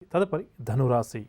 తదుపరి ధనురాశి.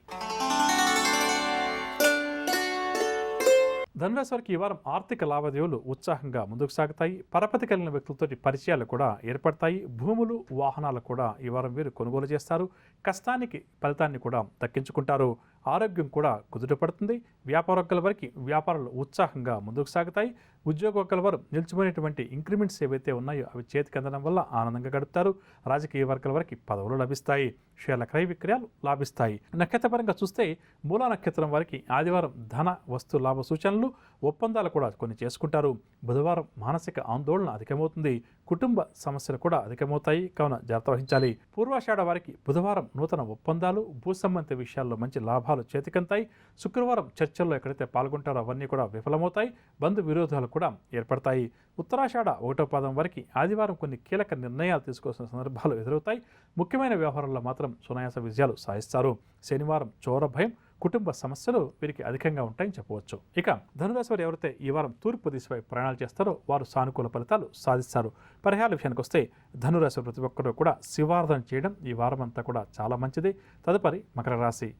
ధనురాశి వారికి ఈ వారం ఆర్థిక లావాదేవీలు ఉత్సాహంగా ముందుకు సాగుతాయి. పరపతి కలిగిన వ్యక్తులతో పరిచయాలు కూడా ఏర్పడతాయి. భూములు, వాహనాలు కూడా ఈ వారం వీరు కొనుగోలు చేస్తారు. కష్టానికి ఫలితాన్ని కూడా దక్కించుకుంటారు. ఆరోగ్యం కూడా కుదుటపడుతుంది. వ్యాపారవర్గాల వారికి వ్యాపారాలు ఉత్సాహంగా ముందుకు సాగుతాయి. ఉద్యోగవర్గాల వారు నిలిచిపోయినటువంటి ఇంక్రిమెంట్స్ ఏవైతే ఉన్నాయో అవి చేతికి అందడం వల్ల ఆనందంగా గడుపుతారు. రాజకీయ వర్గాల వారికి పదవులు లభిస్తాయి. షేర్ల క్రయ విక్రయాలు లాభిస్తాయి. నక్షత్రపరంగా చూస్తే మూలా నక్షత్రం వారికి ఆదివారం ధన వస్తు లాభ సూచనలు, ఒప్పందాలు కూడా కొన్ని చేసుకుంటారు. బుధవారం మానసిక ఆందోళన అధికమవుతుంది. కుటుంబ సమస్యలు కూడా అధికమవుతాయి, కావున జాగ్రత్త వహించాలి. పూర్వాషాఢ వారికి బుధవారం నూతన ఒప్పందాలు, భూ సంబంధిత విషయాల్లో మంచి లాభాలు చేతికంతాయి. శుక్రవారం చర్చల్లో ఎక్కడైతే పాల్గొంటారో అవన్నీ కూడా విఫలమవుతాయి. బంధు విరోధాలు కూడా ఏర్పడతాయి. ఉత్తరాషాఢ 1వ పాదం వారికి ఆదివారం కొన్ని కీలక నిర్ణయాలు తీసుకోవాల్సిన సందర్భాలు ఎదురవుతాయి. ముఖ్యమైన వ్యవహారాల్లో మాత్రం సునాయాస విజయాలు సాధిస్తారు. శనివారం చోర భయం, కుటుంబ సమస్యలు వీరికి అధికంగా ఉంటాయని చెప్పవచ్చు. ఇక ధనురాశి వారు ఎవరైతే ఈ వారం తూర్పు దిశపై ప్రయాణాలు చేస్తారో వారు సానుకూల ఫలితాలు సాధిస్తారు. పరిహారాల విషయానికి వస్తే ధనురాశి ప్రతి ఒక్కరూ కూడా శివారాధన చేయడం ఈ వారం అంతా కూడా చాలా మంచిది. తదుపరి మకర రాశి.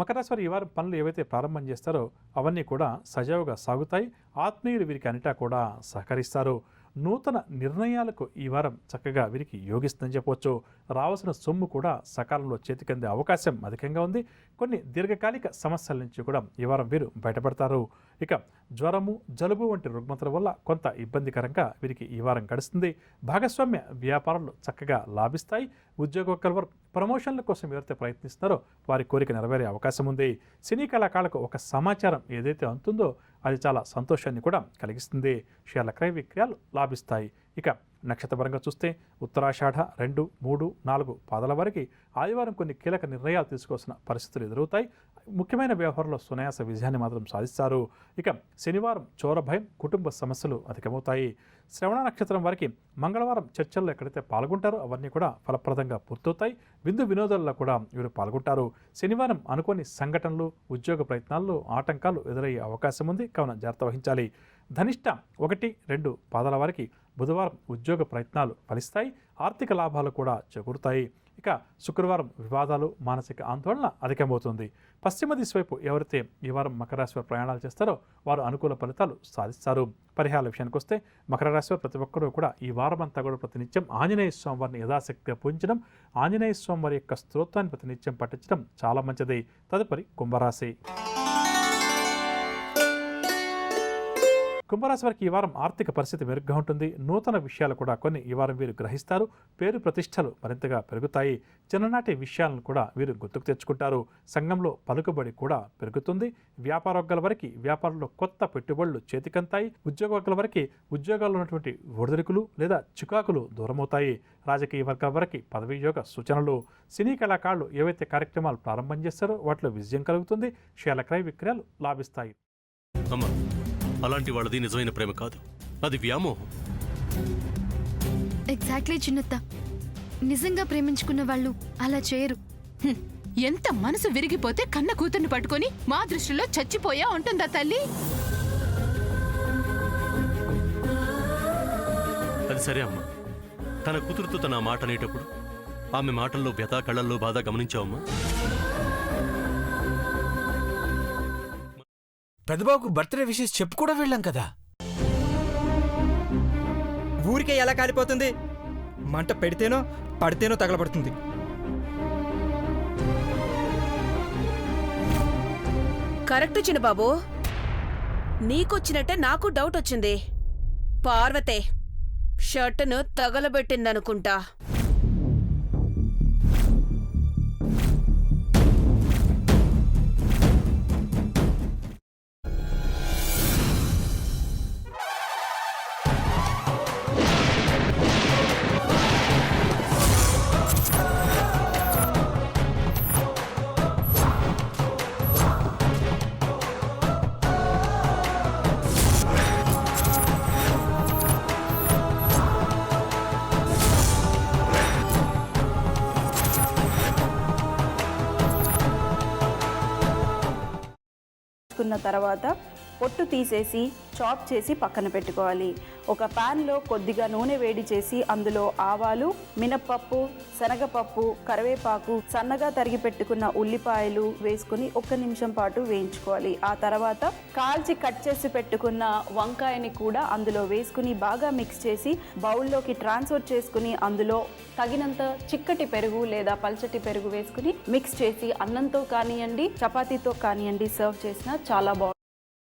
మకర రాశి వారు ఈ వారం పనులు ఏవైతే ప్రారంభం చేస్తారో అవన్నీ కూడా సజావుగా సాగుతాయి. ఆత్మీయులు వీరికి అన్నిటా కూడా సహకరిస్తారు. నూతన నిర్ణయాలకు ఈ వారం చక్కగా వీరికి యోగిస్తుందని చెప్పవచ్చు. రావాల్సిన సొమ్ము కూడా సకాలంలో చేతికందే అవకాశం అధికంగా ఉంది. కొన్ని దీర్ఘకాలిక సమస్యల నుంచి కూడా ఈ వారం వీరు బయటపడతారు. ఇక జ్వరము, జలుబు వంటి రుగ్మతల వల్ల కొంత ఇబ్బందికరంగా వీరికి ఈ వారం గడుస్తుంది. భాగస్వామ్య వ్యాపారాలు చక్కగా లాభిస్తాయి. ఉద్యోగ వారు ప్రమోషన్ల కోసం ఎవరైతే ప్రయత్నిస్తున్నారో వారి కోరిక నెరవేరే అవకాశం ఉంది. సినీ కళాకారులకు ఒక సమాచారం ఏదైతే అందుతుందో అది చాలా సంతోషాన్ని కూడా కలిగిస్తుంది. షేర్ల క్రయ విక్రయాలు లాభిస్తాయి. ఇక నక్షత్రపరంగా చూస్తే ఉత్తరాషాఢ 2, 3, 4 పాదాల వారికి ఆదివారం కొన్ని కీలక నిర్ణయాలు తీసుకోవాల్సిన పరిస్థితులు ఎదురవుతాయి. ముఖ్యమైన వ్యవహారంలో సునాయాస విజయాన్ని మాత్రం సాధిస్తారు. ఇక శనివారం చోర భయం, కుటుంబ సమస్యలు అధికమవుతాయి. శ్రవణ నక్షత్రం వారికి మంగళవారం చర్చల్లో ఎక్కడైతే పాల్గొంటారో అవన్నీ కూడా ఫలప్రదంగా పూర్తవుతాయి. విందు వినోదాల్లో కూడా వీరు పాల్గొంటారు. శనివారం అనుకోని సంఘటనలు, ఉద్యోగ ప్రయత్నాల్లో ఆటంకాలు ఎదురయ్యే అవకాశం ఉంది, కావున జాగ్రత్త వహించాలి. ధనిష్ట 1, 2 పాదాల వారికి బుధవారం ఉద్యోగ ప్రయత్నాలు ఫలిస్తాయి. ఆర్థిక లాభాలు కూడా చేకూరుతాయి. ఇక శుక్రవారం వివాదాలు, మానసిక ఆందోళన అధికమవుతుంది. పశ్చిమ దిశ వైపు ఎవరైతే ఈ వారం మకర రాశి వారు ప్రయాణాలు చేస్తారో వారు అనుకూల ఫలితాలు సాధిస్తారు. పరిహారాల విషయానికి వస్తే మకర రాశి వారు ప్రతి ఒక్కరూ కూడా ఈ వారం అంతా కూడా ప్రతినిత్యం ఆంజనేయ స్వామి వారిని యథాశక్తిగా పూజించడం, ఆంజనేయ స్వామి వారి యొక్క స్తోత్రాన్ని ప్రతినిత్యం పఠించడం చాలా మంచిది. తదుపరి కుంభరాశి. కుంభరాశి వారికి ఈ వారం ఆర్థిక పరిస్థితి మెరుగ్గా ఉంటుంది. నూతన విషయాలు కూడా కొన్ని ఈ వారం వీరు గ్రహిస్తారు. పేరు ప్రతిష్టలు మరింతగా పెరుగుతాయి. చిన్ననాటి విషయాలను కూడా వీరు గుర్తుకు తెచ్చుకుంటారు. సంఘంలో పలుకుబడి కూడా పెరుగుతుంది. వ్యాపార వర్గాల వారికి వ్యాపారంలో కొత్త పెట్టుబడులు చేతికంతాయి. ఉద్యోగ వర్గాల వారికి ఉద్యోగాల్లో ఉన్నటువంటి ఒడిదుడుకులు లేదా చికాకులు దూరమవుతాయి. రాజకీయ వర్గాల వారికి పదవీ యోగ సూచనలు. సినీ కళాకారులు ఏవైతే కార్యక్రమాలు ప్రారంభం చేస్తారో వాటిలో విజయం కలుగుతుంది. షేర్ల క్రయ విక్రయాలు లాభిస్తాయి. అలాంటి వాళ్ళది నిజమైన ప్రేమ కాదు, అది వ్యామోహం. ఎగ్జాక్ట్లీ చిన్నత్త, నిజంగా ప్రేమించుకున్న వాళ్ళు అలా చేయరు. ఎంత మనసు విరిగిపోతే కన్న కూతుర్ని పట్టుకొని మా దృష్టిలో చచ్చిపోయా ఉంటుందా తల్లి? అది సరే అమ్మా, తన కూతురుతో తన మాట అనేటప్పుడు ఆమె మాటల్లో వ్యథా, కళ్ళల్లో బాధ గమనించావమ్మా? పెద్దబాబుకు బర్త్డే విషెస్ చెప్పు కూడా వెళ్ళాం కదా. ఊరికే ఎలా కాలిపోతుంది? మంట పెడితేనో పడితేనో తగలబడుతుంది. కరెక్ట్ చిన్నబాబు, నీకొచ్చినట్టే నాకు డౌట్ వచ్చింది. పార్వతే షర్టును తగలబెట్టిందనుకుంటా. తర్వాత పొట్టు తీసేసి చాప్ చేసి పక్కన పెట్టుకోవాలి. ఒక ప్యాన్లో కొద్దిగా నూనె వేడి చేసి అందులో ఆవాలు, మినప్పప్పు, శనగపప్పు, కరివేపాకు, సన్నగా తరిగి పెట్టుకున్న ఉల్లిపాయలు వేసుకుని 1 నిమిషం పాటు వేయించుకోవాలి. ఆ తర్వాత కాల్చి కట్ చేసి పెట్టుకున్న వంకాయని కూడా అందులో వేసుకుని బాగా మిక్స్ చేసి బౌల్లోకి ట్రాన్స్ఫర్ చేసుకుని అందులో తగినంత చిక్కటి పెరుగు లేదా పల్చటి పెరుగు వేసుకుని మిక్స్ చేసి అన్నంతో కానివ్వండి, చపాతీతో కానివ్వండి సర్వ్ చేసినా చాలా బాగుంటుంది.